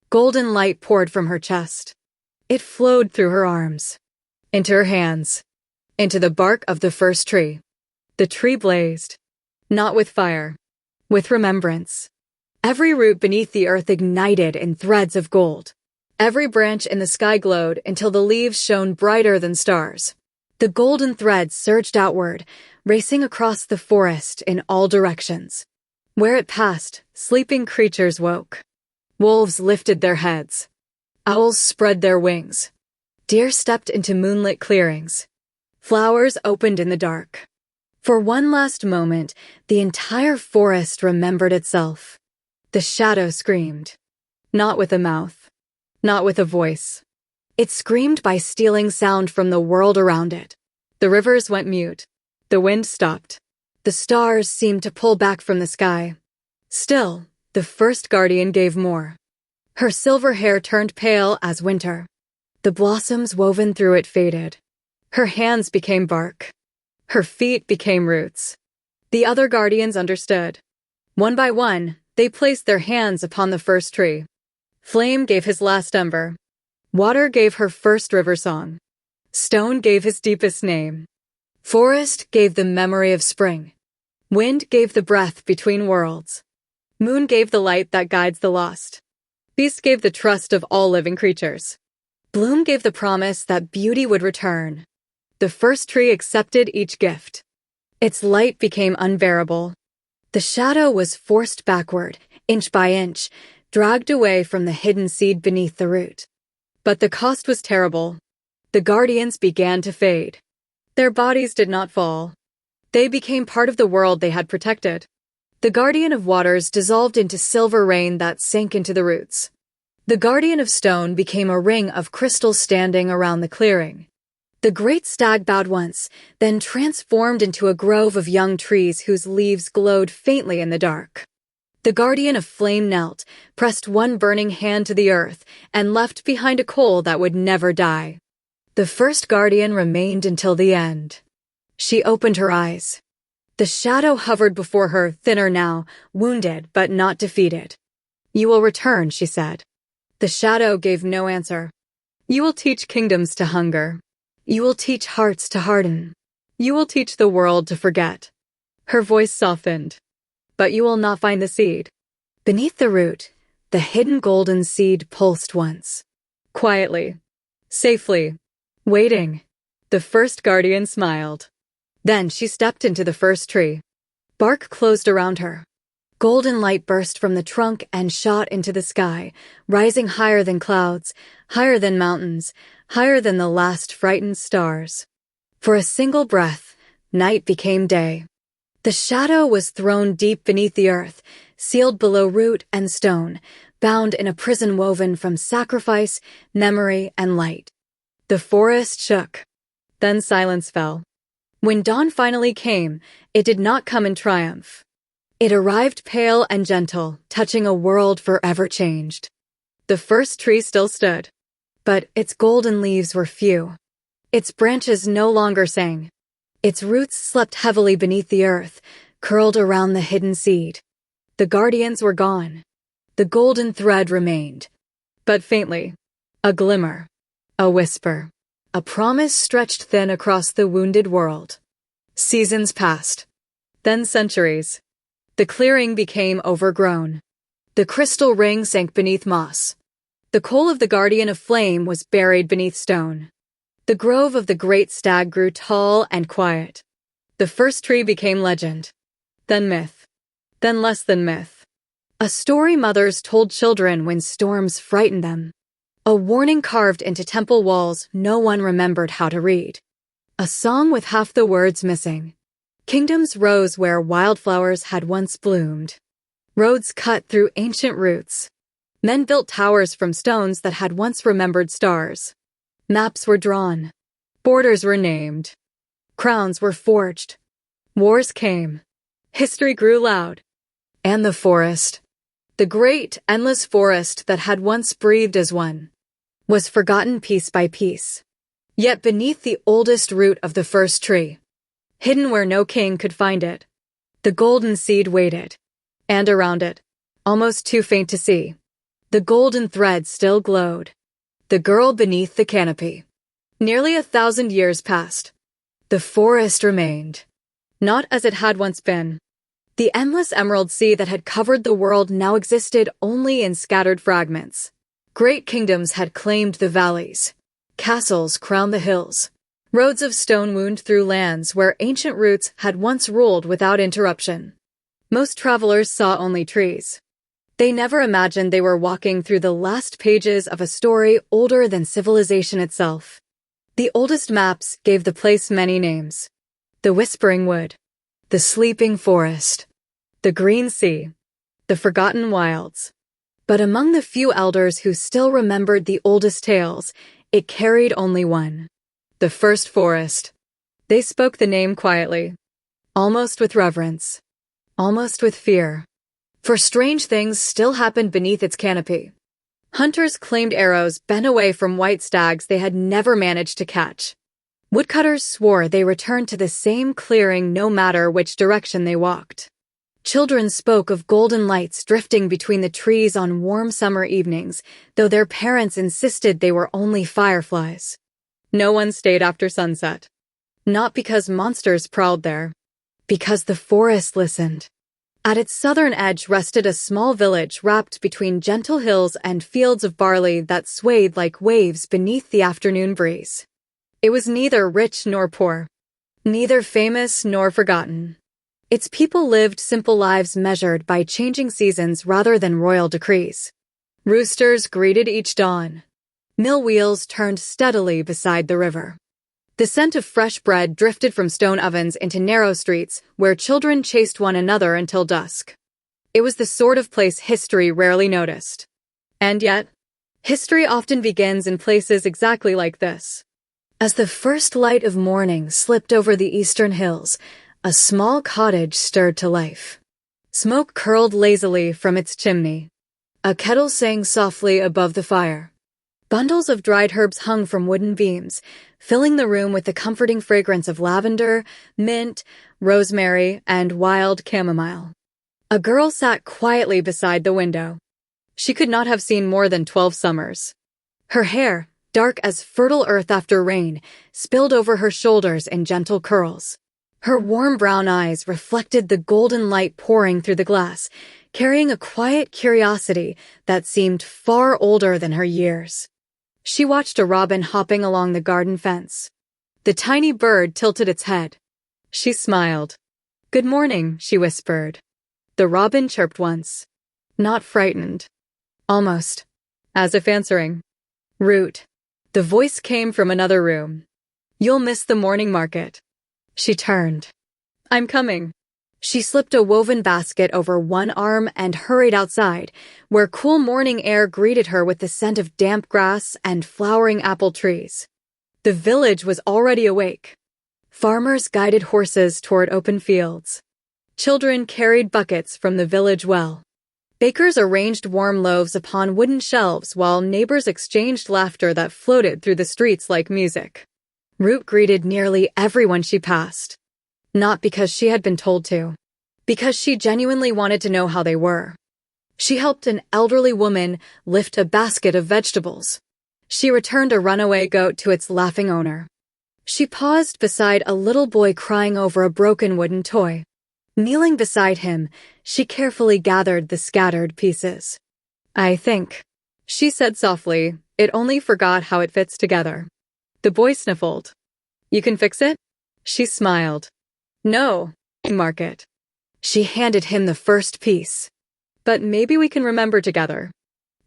Golden light poured from her chest. It flowed through her arms, into her hands, into the bark of the first tree. The tree blazed, not with fire, with remembrance. Every root beneath the earth ignited in threads of gold. Every branch in the sky glowed until the leaves shone brighter than stars. The golden thread surged outward, racing across the forest in all directions. Where it passed, sleeping creatures woke. Wolves lifted their heads. Owls spread their wings. Deer stepped into moonlit clearings. Flowers opened in the dark. For one last moment, the entire forest remembered itself. The shadow screamed. Not with a mouth. Not with a voice. It screamed by stealing sound from the world around it. The rivers went mute. The wind stopped. The stars seemed to pull back from the sky. Still, the first guardian gave more. Her silver hair turned pale as winter. The blossoms woven through it faded. Her hands became bark. Her feet became roots. The other guardians understood. One by one, they placed their hands upon the first tree. Flame gave his last ember. Water gave her first river song. Stone gave his deepest name. Forest gave the memory of spring. Wind gave the breath between worlds. Moon gave the light that guides the lost. Beast gave the trust of all living creatures. Bloom gave the promise that beauty would return. The first tree accepted each gift. Its light became unbearable. The shadow was forced backward, inch by inch, dragged away from the hidden seed beneath the root. But the cost was terrible. The guardians began to fade. Their bodies did not fall. They became part of the world they had protected. The guardian of waters dissolved into silver rain that sank into the roots. The guardian of stone became a ring of crystal standing around the clearing. The great stag bowed once, then transformed into a grove of young trees whose leaves glowed faintly in the dark. The guardian of flame knelt, pressed one burning hand to the earth, and left behind a coal that would never die. The first guardian remained until the end. She opened her eyes. The shadow hovered before her, thinner now, wounded but not defeated. "You will return," she said. The shadow gave no answer. "You will teach kingdoms to hunger. You will teach hearts to harden. You will teach the world to forget." Her voice softened. "But you will not find the seed." Beneath the root, the hidden golden seed pulsed once. Quietly. Safely. Waiting. The first guardian smiled. Then she stepped into the first tree. Bark closed around her. Golden light burst from the trunk and shot into the sky, rising higher than clouds, higher than mountains, higher than the last frightened stars. For a single breath, night became day. The shadow was thrown deep beneath the earth, sealed below root and stone, bound in a prison woven from sacrifice, memory, and light. The forest shook. Then silence fell. When dawn finally came, it did not come in triumph. It arrived pale and gentle, touching a world forever changed. The first tree still stood, but its golden leaves were few. Its branches no longer sang. Its roots slept heavily beneath the earth, curled around the hidden seed. The guardians were gone. The golden thread remained, but faintly. A glimmer, a whisper, a promise stretched thin across the wounded world. Seasons passed, then centuries. The clearing became overgrown. The crystal ring sank beneath moss. The coal of the guardian of flame was buried beneath stone. The grove of the great stag grew tall and quiet. The first tree became legend, then myth, then less than myth. A story mothers told children when storms frightened them. A warning carved into temple walls no one remembered how to read. A song with half the words missing. Kingdoms rose where wildflowers had once bloomed. Roads cut through ancient roots. Men built towers from stones that had once remembered stars. Maps were drawn. Borders were named. Crowns were forged. Wars came. History grew loud. And the forest, the great, endless forest that had once breathed as one, was forgotten piece by piece. Yet beneath the oldest root of the first tree, hidden where no king could find it, the golden seed waited. And around it, almost too faint to see, the golden thread still glowed. The girl beneath the canopy. Nearly 1,000 years passed. The forest remained, not as it had once been. The endless emerald sea that had covered the world now existed only in scattered fragments. Great kingdoms had claimed the valleys. Castles crowned the hills. Roads of stone wound through lands where ancient roots had once ruled without interruption. Most travelers saw only trees. They never imagined they were walking through the last pages of a story older than civilization itself. The oldest maps gave the place many names. The Whispering Wood, the Sleeping Forest, the Green Sea, the Forgotten Wilds. But among the few elders who still remembered the oldest tales, it carried only one. The First Forest. They spoke the name quietly, almost with reverence, almost with fear. For strange things still happened beneath its canopy. Hunters claimed arrows bent away from white stags they had never managed to catch. Woodcutters swore they returned to the same clearing no matter which direction they walked. Children spoke of golden lights drifting between the trees on warm summer evenings, though their parents insisted they were only fireflies. No one stayed after sunset. Not because monsters prowled there, because the forest listened. At its southern edge rested a small village wrapped between gentle hills and fields of barley that swayed like waves beneath the afternoon breeze. It was neither rich nor poor, neither famous nor forgotten. Its people lived simple lives measured by changing seasons rather than royal decrees. Roosters greeted each dawn. Mill wheels turned steadily beside the river. The scent of fresh bread drifted from stone ovens into narrow streets where children chased one another until dusk. It was the sort of place history rarely noticed. And yet, history often begins in places exactly like this. As the first light of morning slipped over the eastern hills, a small cottage stirred to life. Smoke curled lazily from its chimney. A kettle sang softly above the fire. Bundles of dried herbs hung from wooden beams, filling the room with the comforting fragrance of lavender, mint, rosemary, and wild chamomile. A girl sat quietly beside the window. She could not have seen more than 12 summers. Her hair, dark as fertile earth after rain, spilled over her shoulders in gentle curls. Her warm brown eyes reflected the golden light pouring through the glass, carrying a quiet curiosity that seemed far older than her years. She watched a robin hopping along the garden fence. The tiny bird tilted its head. She smiled. "Good morning," she whispered. The robin chirped once. Not frightened. Almost. As if answering. "Root." The voice came from another room. "You'll miss the morning market." She turned. "I'm coming." She slipped a woven basket over one arm and hurried outside, where cool morning air greeted her with the scent of damp grass and flowering apple trees. The village was already awake. Farmers guided horses toward open fields. Children carried buckets from the village well. Bakers arranged warm loaves upon wooden shelves while neighbors exchanged laughter that floated through the streets like music. Root greeted nearly everyone she passed. Not because she had been told to, because she genuinely wanted to know how they were. She helped an elderly woman lift a basket of vegetables. She returned a runaway goat to its laughing owner. She paused beside a little boy crying over a broken wooden toy. Kneeling beside him, she carefully gathered the scattered pieces. "I think," she said softly, "it only forgot how it fits together." The boy sniffled. "You can fix it?" She smiled. "No, mark it." She handed him the first piece. "But maybe we can remember together."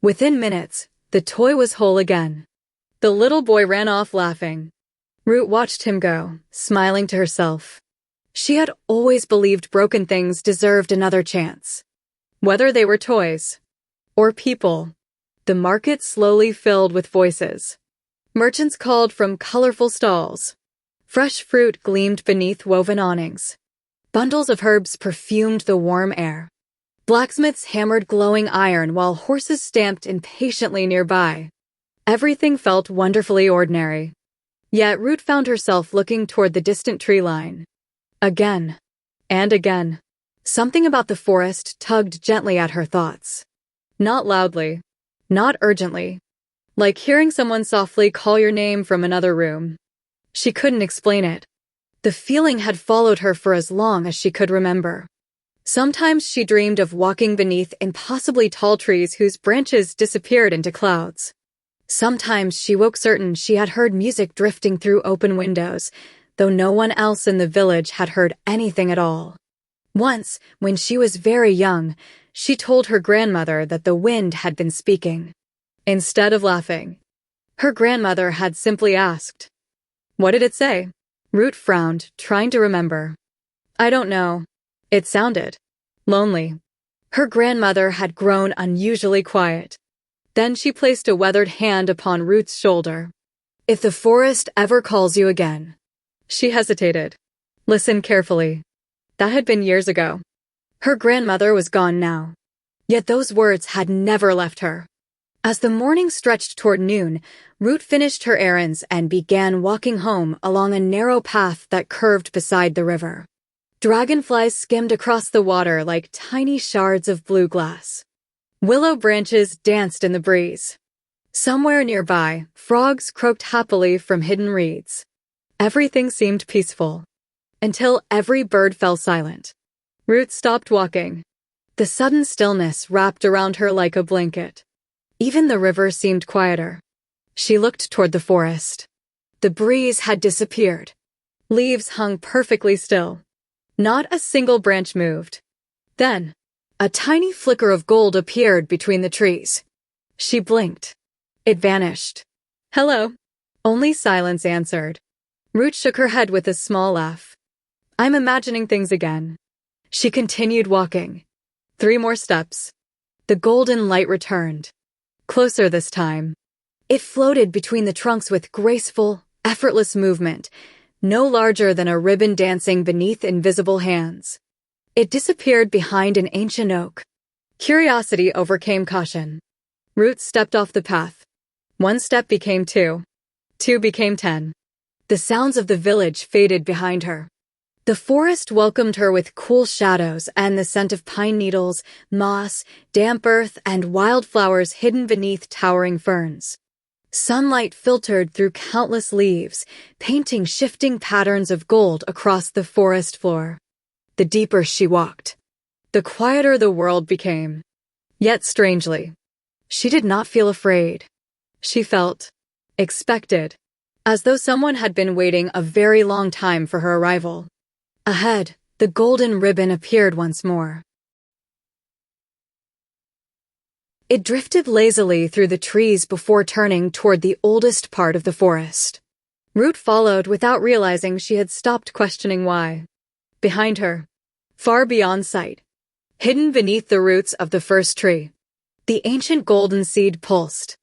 Within minutes, the toy was whole again. The little boy ran off laughing. Root watched him go, smiling to herself. She had always believed broken things deserved another chance. Whether they were toys or people, the market slowly filled with voices. Merchants called from colorful stalls. Fresh fruit gleamed beneath woven awnings. Bundles of herbs perfumed the warm air. Blacksmiths hammered glowing iron while horses stamped impatiently nearby. Everything felt wonderfully ordinary. Yet Root found herself looking toward the distant tree line. Again. And again. Something about the forest tugged gently at her thoughts. Not loudly. Not urgently. Like hearing someone softly call your name from another room. She couldn't explain it. The feeling had followed her for as long as she could remember. Sometimes she dreamed of walking beneath impossibly tall trees whose branches disappeared into clouds. Sometimes she woke certain she had heard music drifting through open windows, though no one else in the village had heard anything at all. Once, when she was very young, she told her grandmother that the wind had been speaking. Instead of laughing, her grandmother had simply asked, "What did it say?" Root frowned, trying to remember. "I don't know. It sounded lonely." Her grandmother had grown unusually quiet. Then she placed a weathered hand upon Root's shoulder. "If the forest ever calls you again." She hesitated. "Listen carefully." That had been years ago. Her grandmother was gone now. Yet those words had never left her. As the morning stretched toward noon, Root finished her errands and began walking home along a narrow path that curved beside the river. Dragonflies skimmed across the water like tiny shards of blue glass. Willow branches danced in the breeze. Somewhere nearby, frogs croaked happily from hidden reeds. Everything seemed peaceful. Until every bird fell silent. Root stopped walking. The sudden stillness wrapped around her like a blanket. Even the river seemed quieter. She looked toward the forest. The breeze had disappeared. Leaves hung perfectly still. Not a single branch moved. Then, a tiny flicker of gold appeared between the trees. She blinked. It vanished. "Hello." Only silence answered. Root shook her head with a small laugh. "I'm imagining things again." She continued walking. 3 more steps. The golden light returned. Closer this time. It floated between the trunks with graceful, effortless movement, no larger than a ribbon dancing beneath invisible hands. It disappeared behind an ancient oak. Curiosity overcame caution. Root stepped off the path. 1 step became 2. 2 became 10. The sounds of the village faded behind her. The forest welcomed her with cool shadows and the scent of pine needles, moss, damp earth, and wildflowers hidden beneath towering ferns. Sunlight filtered through countless leaves, painting shifting patterns of gold across the forest floor. The deeper she walked, the quieter the world became. Yet strangely, she did not feel afraid. She felt expected, as though someone had been waiting a very long time for her arrival. Ahead, the golden ribbon appeared once more. It drifted lazily through the trees before turning toward the oldest part of the forest. Root followed without realizing she had stopped questioning why. Behind her, far beyond sight, hidden beneath the roots of the first tree, the ancient golden seed pulsed.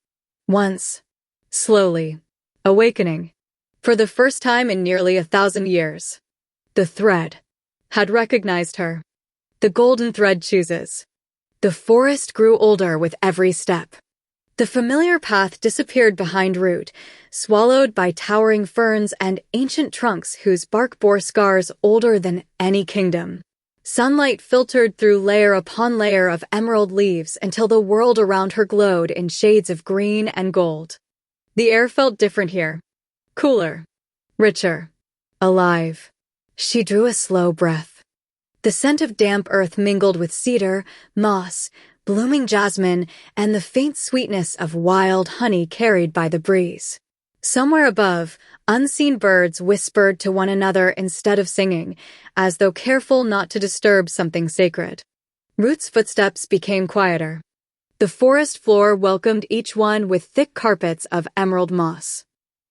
Once, slowly, awakening, for the first time in nearly 1,000 years. The thread had recognized her. The golden thread chooses. The forest grew older with every step. The familiar path disappeared behind Root, swallowed by towering ferns and ancient trunks whose bark bore scars older than any kingdom. Sunlight filtered through layer upon layer of emerald leaves until the world around her glowed in shades of green and gold. The air felt different here. Cooler. Richer. Alive. She drew a slow breath. The scent of damp earth mingled with cedar, moss, blooming jasmine, and the faint sweetness of wild honey carried by the breeze. Somewhere above, unseen birds whispered to one another instead of singing, as though careful not to disturb something sacred. Root's footsteps became quieter. The forest floor welcomed each one with thick carpets of emerald moss.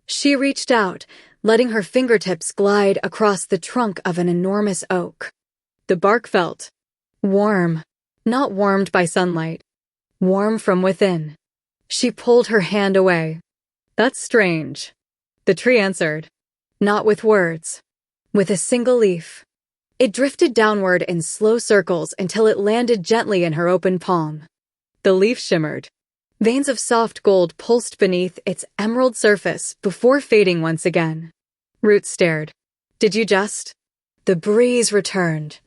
She reached out, letting her fingertips glide across the trunk of an enormous oak. The bark felt warm, not warmed by sunlight, warm from within. She pulled her hand away. That's strange, the tree answered. Not with words. With a single leaf. It drifted downward in slow circles until it landed gently in her open palm. The leaf shimmered. Veins of soft gold pulsed beneath its emerald surface before fading once again. Root stared. Did you just? The breeze returned.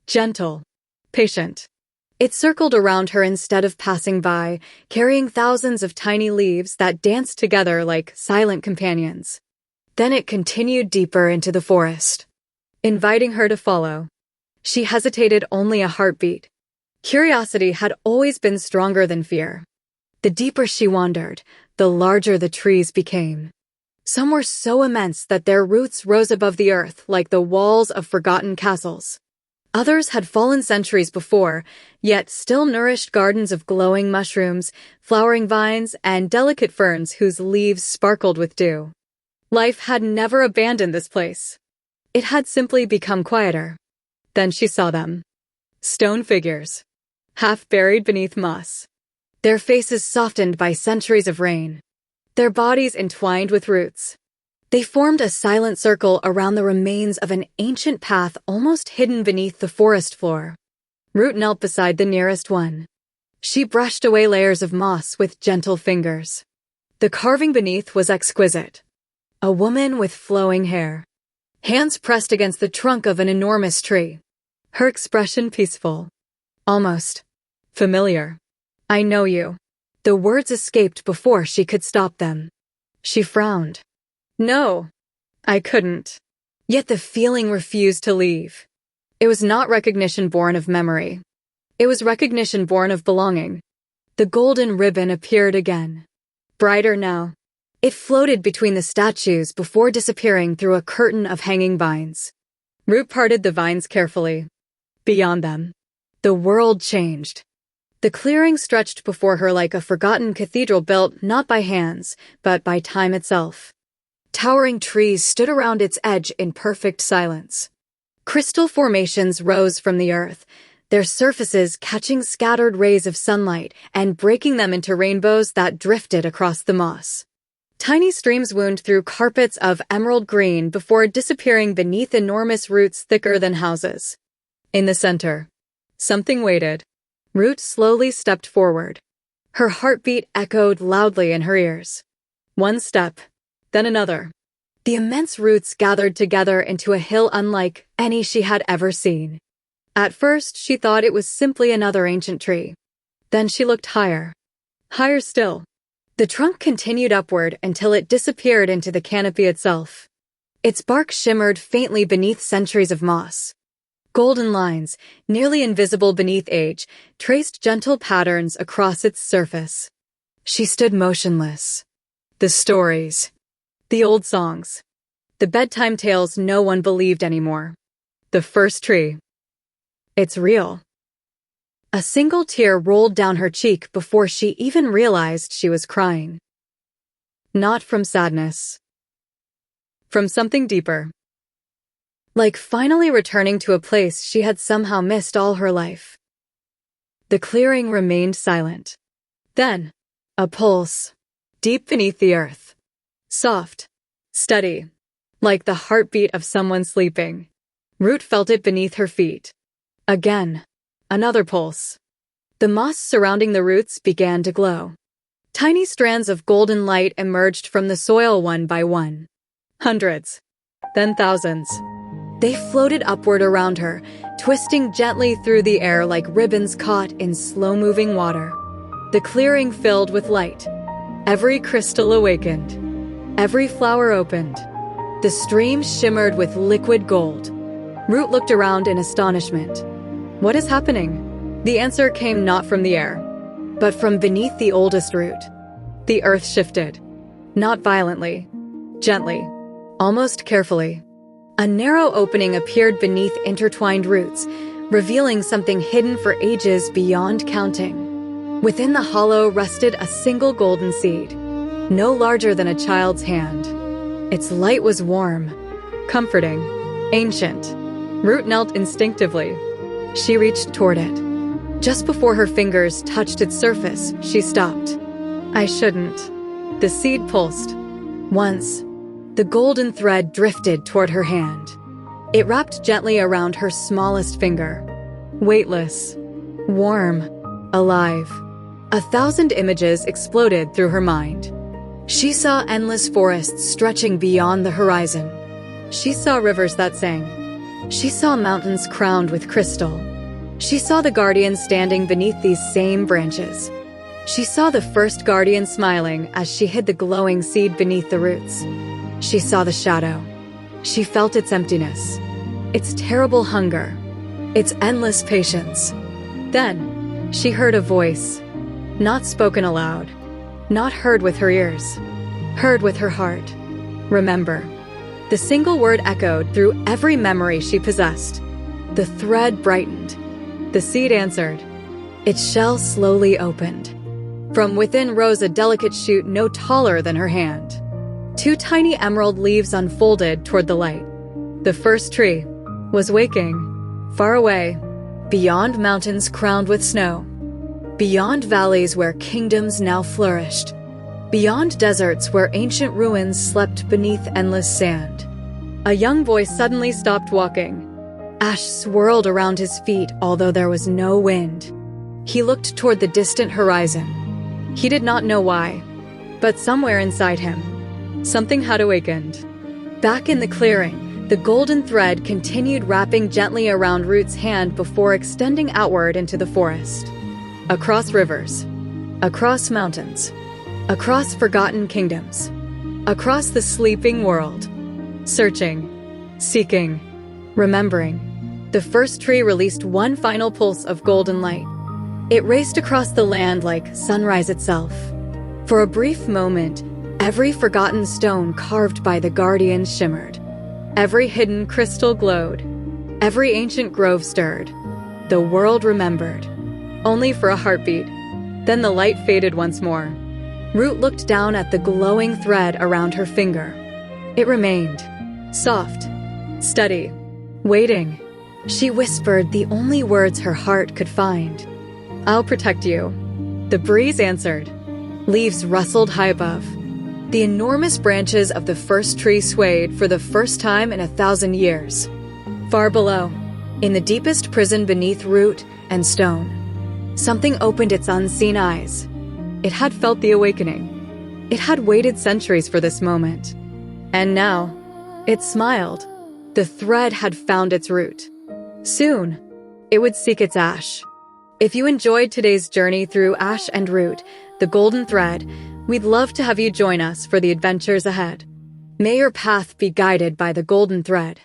Gentle. Patient. It circled around her instead of passing by, carrying thousands of tiny leaves that danced together like silent companions. Then it continued deeper into the forest, inviting her to follow. She hesitated only a heartbeat. Curiosity had always been stronger than fear. The deeper she wandered, the larger the trees became. Some were so immense that their roots rose above the earth like the walls of forgotten castles. Others had fallen centuries before, yet still nourished gardens of glowing mushrooms, flowering vines, and delicate ferns whose leaves sparkled with dew. Life had never abandoned this place. It had simply become quieter. Then she saw them. Stone figures. Half buried beneath moss. Their faces softened by centuries of rain. Their bodies entwined with roots. They formed a silent circle around the remains of an ancient path almost hidden beneath the forest floor. Root knelt beside the nearest one. She brushed away layers of moss with gentle fingers. The carving beneath was exquisite. A woman with flowing hair. Hands pressed against the trunk of an enormous tree. Her expression peaceful. Almost familiar. I know you. The words escaped before she could stop them. She frowned. No, I couldn't. Yet the feeling refused to leave. It was not recognition born of memory. It was recognition born of belonging. The golden ribbon appeared again. Brighter now. It floated between the statues before disappearing through a curtain of hanging vines. Root parted the vines carefully. Beyond them, the world changed. The clearing stretched before her like a forgotten cathedral built not by hands, but by time itself. Towering trees stood around its edge in perfect silence. Crystal formations rose from the earth, their surfaces catching scattered rays of sunlight and breaking them into rainbows that drifted across the moss. Tiny streams wound through carpets of emerald green before disappearing beneath enormous roots thicker than houses. In the center, something waited. Root slowly stepped forward. Her heartbeat echoed loudly in her ears. One step, then another. The immense roots gathered together into a hill unlike any she had ever seen. At first, she thought it was simply another ancient tree. Then she looked higher. Higher still. The trunk continued upward until it disappeared into the canopy itself. Its bark shimmered faintly beneath centuries of moss. Golden lines, nearly invisible beneath age, traced gentle patterns across its surface. She stood motionless. The stories. The old songs. The bedtime tales no one believed anymore. The first tree. It's real. A single tear rolled down her cheek before she even realized she was crying. Not from sadness. From something deeper. Like finally returning to a place she had somehow missed all her life. The clearing remained silent. Then, a pulse. Deep beneath the earth. Soft. Steady. Like the heartbeat of someone sleeping. Root felt it beneath her feet. Again. Another pulse. The moss surrounding the roots began to glow. Tiny strands of golden light emerged from the soil one by one. Hundreds. Then thousands. They floated upward around her, twisting gently through the air like ribbons caught in slow-moving water. The clearing filled with light. Every crystal awakened. Every flower opened. The stream shimmered with liquid gold. Root looked around in astonishment. What is happening? The answer came not from the air, but from beneath the oldest root. The earth shifted. Not violently. Gently. Almost carefully. A narrow opening appeared beneath intertwined roots, revealing something hidden for ages beyond counting. Within the hollow rested a single golden seed, no larger than a child's hand. Its light was warm, comforting, ancient. Root knelt instinctively. She reached toward it. Just before her fingers touched its surface, she stopped. I shouldn't. The seed pulsed. Once, the golden thread drifted toward her hand. It wrapped gently around her smallest finger. Weightless, warm, alive. 1,000 images exploded through her mind. She saw endless forests stretching beyond the horizon. She saw rivers that sang. She saw mountains crowned with crystal. She saw the guardian standing beneath these same branches. She saw the first guardian smiling as she hid the glowing seed beneath the roots. She saw the shadow. She felt its emptiness, its terrible hunger, its endless patience. Then, she heard a voice, not spoken aloud, not heard with her ears, heard with her heart. Remember. The single word echoed through every memory she possessed. The thread brightened. The seed answered. Its shell slowly opened. From within rose a delicate shoot no taller than her hand. 2 tiny emerald leaves unfolded toward the light. The first tree was waking, far away, beyond mountains crowned with snow, beyond valleys where kingdoms now flourished, beyond deserts where ancient ruins slept beneath endless sand. A young boy suddenly stopped walking. Ash swirled around his feet, although there was no wind. He looked toward the distant horizon. He did not know why, but somewhere inside him, something had awakened. Back in the clearing, the golden thread continued wrapping gently around Root's hand before extending outward into the forest. Across rivers, across mountains, across forgotten kingdoms, across the sleeping world. Searching, seeking, remembering. The first tree released one final pulse of golden light. It raced across the land like sunrise itself. For a brief moment, every forgotten stone carved by the guardians shimmered. Every hidden crystal glowed. Every ancient grove stirred. The world remembered. Only for a heartbeat. Then the light faded once more. Root looked down at the glowing thread around her finger. It remained. Soft. Steady. Waiting. She whispered the only words her heart could find. I'll protect you. The breeze answered. Leaves rustled high above. The enormous branches of the first tree swayed for the first time in 1,000 years. Far below, in the deepest prison beneath root and stone, something opened its unseen eyes. It had felt the awakening. It had waited centuries for this moment. And now, it smiled. The thread had found its root. Soon, it would seek its ash. If you enjoyed today's journey through Ash and Root, the golden thread, we'd love to have you join us for the adventures ahead. May your path be guided by the golden thread.